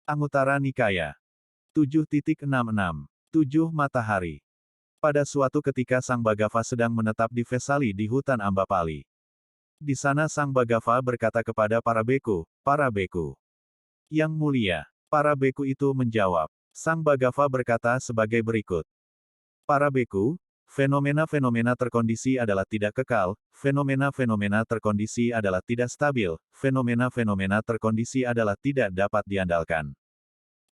Anguttara Nikaya 7.66. 7 Matahari. Pada suatu ketika Sang Bhagava sedang menetap di Vesali di hutan Ambapali. Di sana Sang Bhagava berkata kepada para beku, yang mulia. Para beku itu menjawab. Sang Bhagava berkata sebagai berikut. Para beku, fenomena-fenomena terkondisi adalah tidak kekal, fenomena-fenomena terkondisi adalah tidak stabil, fenomena-fenomena terkondisi adalah tidak dapat diandalkan.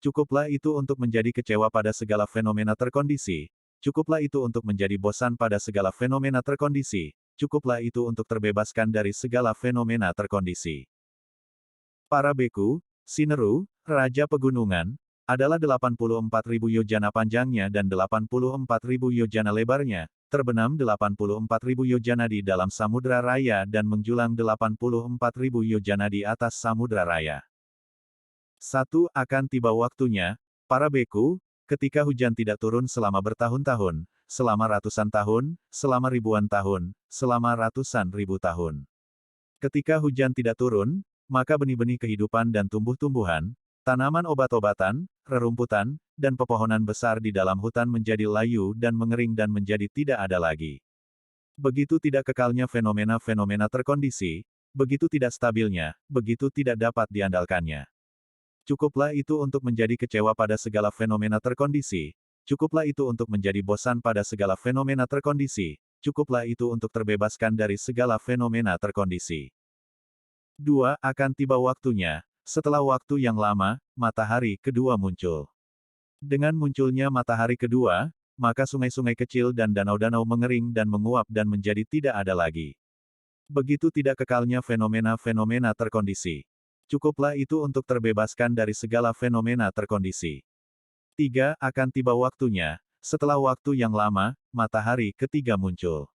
Cukuplah itu untuk menjadi kecewa pada segala fenomena terkondisi, cukuplah itu untuk menjadi bosan pada segala fenomena terkondisi, cukuplah itu untuk terbebaskan dari segala fenomena terkondisi. Para beku, Sineru, Raja Pegunungan, adalah 84.000 yojana panjangnya dan 84.000 yojana lebarnya, terbenam 84.000 yojana di dalam Samudra Raya dan menjulang 84.000 yojana di atas Samudra Raya. 1. Akan tiba waktunya, para beku, ketika hujan tidak turun selama bertahun-tahun, selama ratusan tahun, selama ribuan tahun, selama ratusan ribu tahun. Ketika hujan tidak turun, maka benih-benih kehidupan dan tumbuh-tumbuhan, tanaman obat-obatan, rerumputan, dan pepohonan besar di dalam hutan menjadi layu dan mengering dan menjadi tidak ada lagi. Begitu tidak kekalnya fenomena-fenomena terkondisi, begitu tidak stabilnya, begitu tidak dapat diandalkannya. Cukuplah itu untuk menjadi kecewa pada segala fenomena terkondisi, cukuplah itu untuk menjadi bosan pada segala fenomena terkondisi, cukuplah itu untuk terbebaskan dari segala fenomena terkondisi. 2. Akan tiba waktunya, setelah waktu yang lama, matahari kedua muncul. Dengan munculnya matahari kedua, maka sungai-sungai kecil dan danau-danau mengering dan menguap dan menjadi tidak ada lagi. Begitu tidak kekalnya fenomena-fenomena terkondisi. Cukuplah itu untuk terbebaskan dari segala fenomena terkondisi. 3. Akan tiba waktunya, setelah waktu yang lama, matahari ketiga muncul.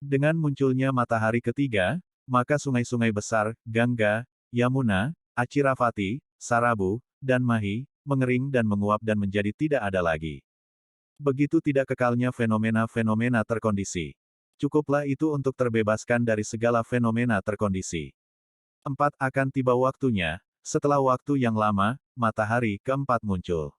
Dengan munculnya matahari ketiga, maka sungai-sungai besar, Gangga, Yamuna, Achiravati, Sarabu, dan Mahi, mengering dan menguap dan menjadi tidak ada lagi. Begitu tidak kekalnya fenomena-fenomena terkondisi. Cukuplah itu untuk terbebaskan dari segala fenomena terkondisi. 4. Akan tiba waktunya, setelah waktu yang lama, matahari keempat muncul.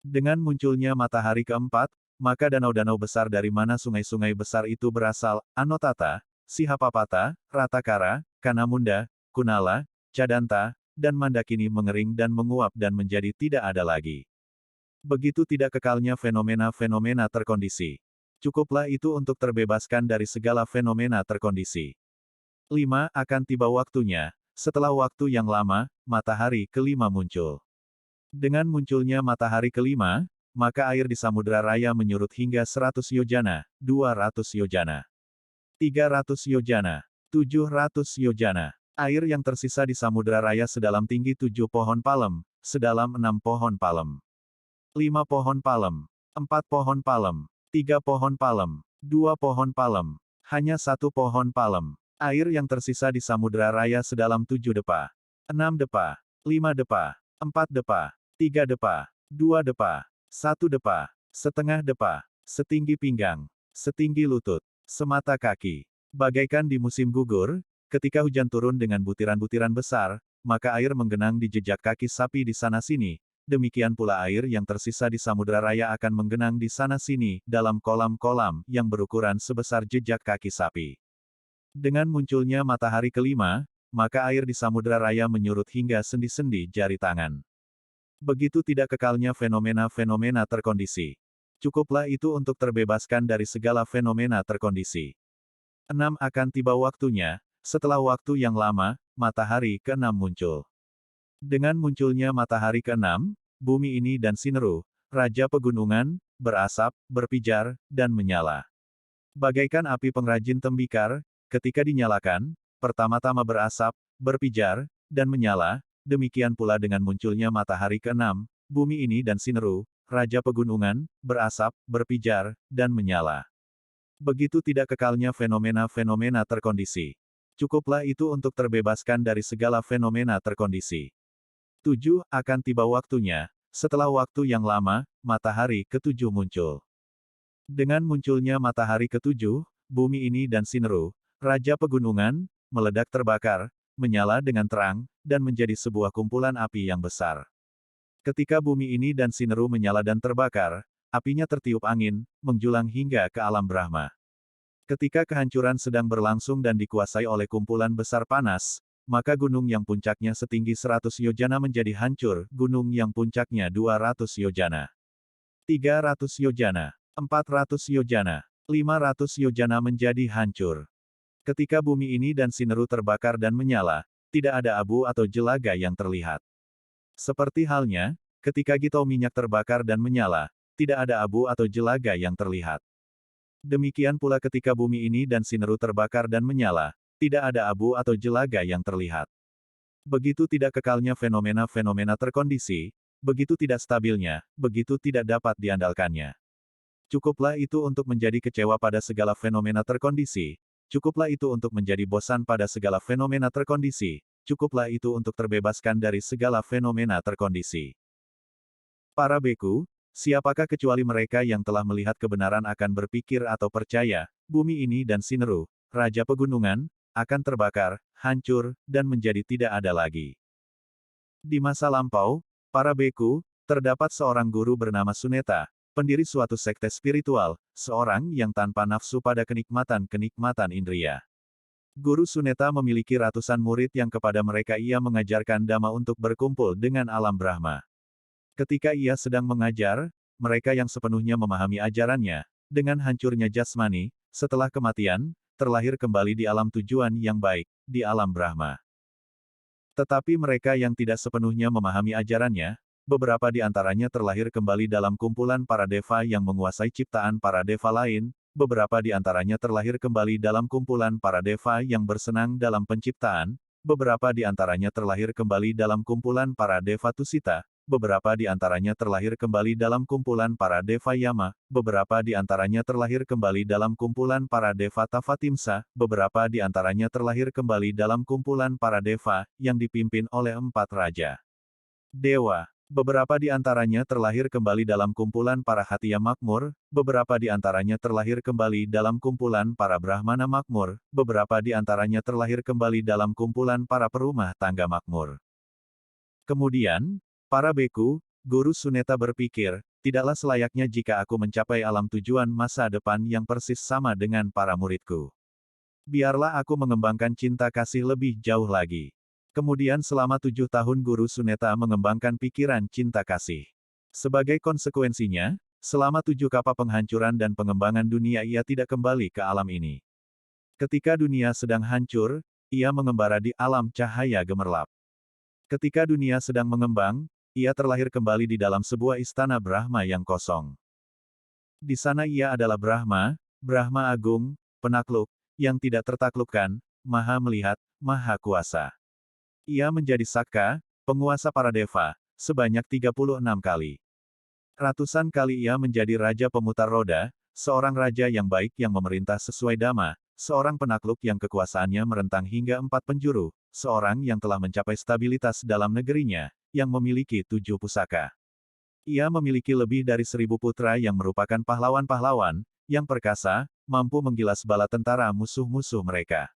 Dengan munculnya matahari keempat, maka danau-danau besar dari mana sungai-sungai besar itu berasal, Anotata, Sihapapata, Ratakara, Kanamunda, Kunala, Cadanta, dan Mandakini mengering dan menguap dan menjadi tidak ada lagi. Begitu tidak kekalnya fenomena-fenomena terkondisi. Cukuplah itu untuk terbebaskan dari segala fenomena terkondisi. 5. Akan tiba waktunya, setelah waktu yang lama, matahari kelima muncul. Dengan munculnya matahari kelima, maka air di Samudra Raya menyurut hingga 100 yojana, 200 yojana, 300 yojana, 700 yojana. Air yang tersisa di Samudra Raya sedalam tinggi 7 pohon palem, sedalam 6 pohon palem, 5 pohon palem, 4 pohon palem, 3 pohon palem, 2 pohon palem, hanya 1 pohon palem. Air yang tersisa di Samudra Raya sedalam 7 depa, 6 depa, 5 depa, 4 depa, 3 depa, 2 depa, 1 depa, setengah depa, setinggi pinggang, setinggi lutut, semata kaki. Bagaikan di musim gugur, ketika hujan turun dengan butiran-butiran besar, maka air menggenang di jejak kaki sapi di sana-sini, demikian pula air yang tersisa di Samudra Raya akan menggenang di sana-sini, dalam kolam-kolam yang berukuran sebesar jejak kaki sapi. Dengan munculnya matahari kelima, maka air di Samudra Raya menyurut hingga sendi-sendi jari tangan. Begitu tidak kekalnya fenomena-fenomena terkondisi. Cukuplah itu untuk terbebaskan dari segala fenomena terkondisi. 6. Akan tiba waktunya, setelah waktu yang lama, matahari keenam muncul. Dengan munculnya matahari keenam, bumi ini dan Sineru, Raja Pegunungan, berasap, berpijar, dan menyala. Bagaikan api pengrajin tembikar, ketika dinyalakan, pertama-tama berasap, berpijar, dan menyala, demikian pula dengan munculnya matahari keenam, bumi ini dan Sineru, Raja Pegunungan, berasap, berpijar, dan menyala. Begitu tidak kekalnya fenomena-fenomena terkondisi. Cukuplah itu untuk terbebaskan dari segala fenomena terkondisi. 7. Akan tiba waktunya, setelah waktu yang lama, matahari ketujuh muncul. Dengan munculnya matahari ketujuh, bumi ini dan Sineru, Raja Pegunungan, meledak terbakar, menyala dengan terang, dan menjadi sebuah kumpulan api yang besar. Ketika bumi ini dan Sineru menyala dan terbakar, apinya tertiup angin, menjulang hingga ke alam Brahma. Ketika kehancuran sedang berlangsung dan dikuasai oleh kumpulan besar panas, maka gunung yang puncaknya setinggi 100 yojana menjadi hancur, gunung yang puncaknya 200 yojana, 300 yojana, 400 yojana, 500 yojana menjadi hancur. Ketika bumi ini dan Sineru terbakar dan menyala, tidak ada abu atau jelaga yang terlihat. Seperti halnya, ketika gitau minyak terbakar dan menyala, tidak ada abu atau jelaga yang terlihat. Demikian pula ketika bumi ini dan Sineru terbakar dan menyala, tidak ada abu atau jelaga yang terlihat. Begitu tidak kekalnya fenomena-fenomena terkondisi, begitu tidak stabilnya, begitu tidak dapat diandalkannya. Cukuplah itu untuk menjadi kecewa pada segala fenomena terkondisi, cukuplah itu untuk menjadi bosan pada segala fenomena terkondisi, cukuplah itu untuk terbebaskan dari segala fenomena terkondisi. Para beku, siapakah kecuali mereka yang telah melihat kebenaran akan berpikir atau percaya, bumi ini dan Sineru, Raja Pegunungan, akan terbakar, hancur, dan menjadi tidak ada lagi. Di masa lampau, para beku, terdapat seorang guru bernama Suneta, pendiri suatu sekte spiritual, seorang yang tanpa nafsu pada kenikmatan-kenikmatan indria. Guru Suneta memiliki ratusan murid yang kepada mereka ia mengajarkan dhamma untuk berkumpul dengan alam Brahma. Ketika ia sedang mengajar, mereka yang sepenuhnya memahami ajarannya, dengan hancurnya jasmani, setelah kematian, terlahir kembali di alam tujuan yang baik, di alam Brahma. Tetapi mereka yang tidak sepenuhnya memahami ajarannya, beberapa di antaranya terlahir kembali dalam kumpulan para deva yang menguasai ciptaan para deva lain, beberapa di antaranya terlahir kembali dalam kumpulan para deva yang bersenang dalam penciptaan, beberapa di antaranya terlahir kembali dalam kumpulan para deva tusita, beberapa di antaranya terlahir kembali dalam kumpulan para deva yama, beberapa di antaranya terlahir kembali dalam kumpulan para deva tafatimsa, beberapa di antaranya terlahir kembali dalam kumpulan para deva yang dipimpin oleh 4 raja dewa. Beberapa di antaranya terlahir kembali dalam kumpulan para Hatiya makmur, beberapa di antaranya terlahir kembali dalam kumpulan para Brahmana makmur, beberapa di antaranya terlahir kembali dalam kumpulan para perumah tangga makmur. Kemudian, para beku, Guru Suneta berpikir, tidaklah selayaknya jika aku mencapai alam tujuan masa depan yang persis sama dengan para muridku. Biarlah aku mengembangkan cinta kasih lebih jauh lagi. Kemudian selama 7 tahun Guru Suneta mengembangkan pikiran cinta kasih. Sebagai konsekuensinya, selama 7 kapa penghancuran dan pengembangan dunia ia tidak kembali ke alam ini. Ketika dunia sedang hancur, ia mengembara di alam cahaya gemerlap. Ketika dunia sedang mengembang, ia terlahir kembali di dalam sebuah istana Brahma yang kosong. Di sana ia adalah Brahma, Brahma agung, penakluk, yang tidak tertaklukkan, maha melihat, maha kuasa. Ia menjadi Sakka, penguasa para deva, sebanyak 36 kali. Ratusan kali ia menjadi Raja Pemutar Roda, seorang raja yang baik yang memerintah sesuai dhamma, seorang penakluk yang kekuasaannya merentang hingga 4 penjuru, seorang yang telah mencapai stabilitas dalam negerinya, yang memiliki 7 pusaka. Ia memiliki lebih dari 1000 putra yang merupakan pahlawan-pahlawan, yang perkasa, mampu menggilas bala tentara musuh-musuh mereka.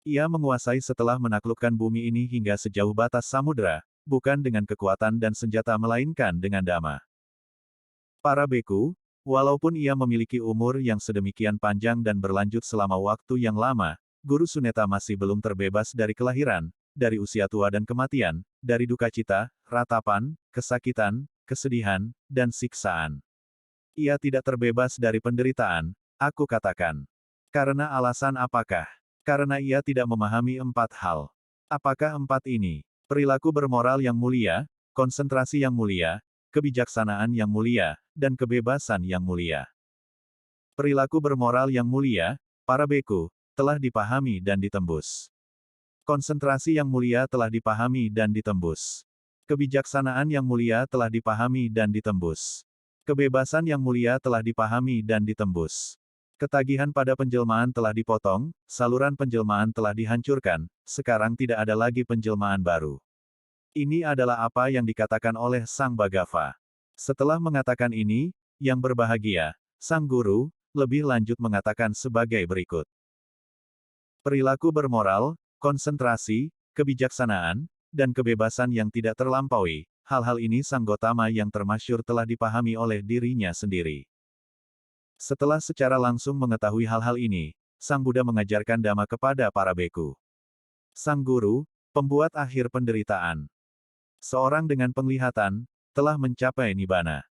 Ia menguasai setelah menaklukkan bumi ini hingga sejauh batas samudera, bukan dengan kekuatan dan senjata melainkan dengan dhamma. Para beku, walaupun ia memiliki umur yang sedemikian panjang dan berlanjut selama waktu yang lama, Guru Suneta masih belum terbebas dari kelahiran, dari usia tua dan kematian, dari duka cita, ratapan, kesakitan, kesedihan, dan siksaan. Ia tidak terbebas dari penderitaan, aku katakan. Karena alasan apakah? Karena ia tidak memahami 4 hal. Apakah 4 ini? Perilaku bermoral yang mulia, konsentrasi yang mulia, kebijaksanaan yang mulia, dan kebebasan yang mulia. Perilaku bermoral yang mulia, para beku, telah dipahami dan ditembus. Konsentrasi yang mulia telah dipahami dan ditembus. Kebijaksanaan yang mulia telah dipahami dan ditembus. Kebebasan yang mulia telah dipahami dan ditembus. Ketagihan pada penjelmaan telah dipotong, saluran penjelmaan telah dihancurkan, sekarang tidak ada lagi penjelmaan baru. Ini adalah apa yang dikatakan oleh Sang Bhagava. Setelah mengatakan ini, yang berbahagia, Sang Guru, lebih lanjut mengatakan sebagai berikut. Perilaku bermoral, konsentrasi, kebijaksanaan, dan kebebasan yang tidak terlampaui, Hal-hal ini Sang Gotama yang termasyhur telah dipahami oleh dirinya sendiri. Setelah secara langsung mengetahui hal-hal ini, Sang Buddha mengajarkan Dhamma kepada para beku. Sang Guru, pembuat akhir penderitaan. Seorang dengan penglihatan, telah mencapai Nibbana.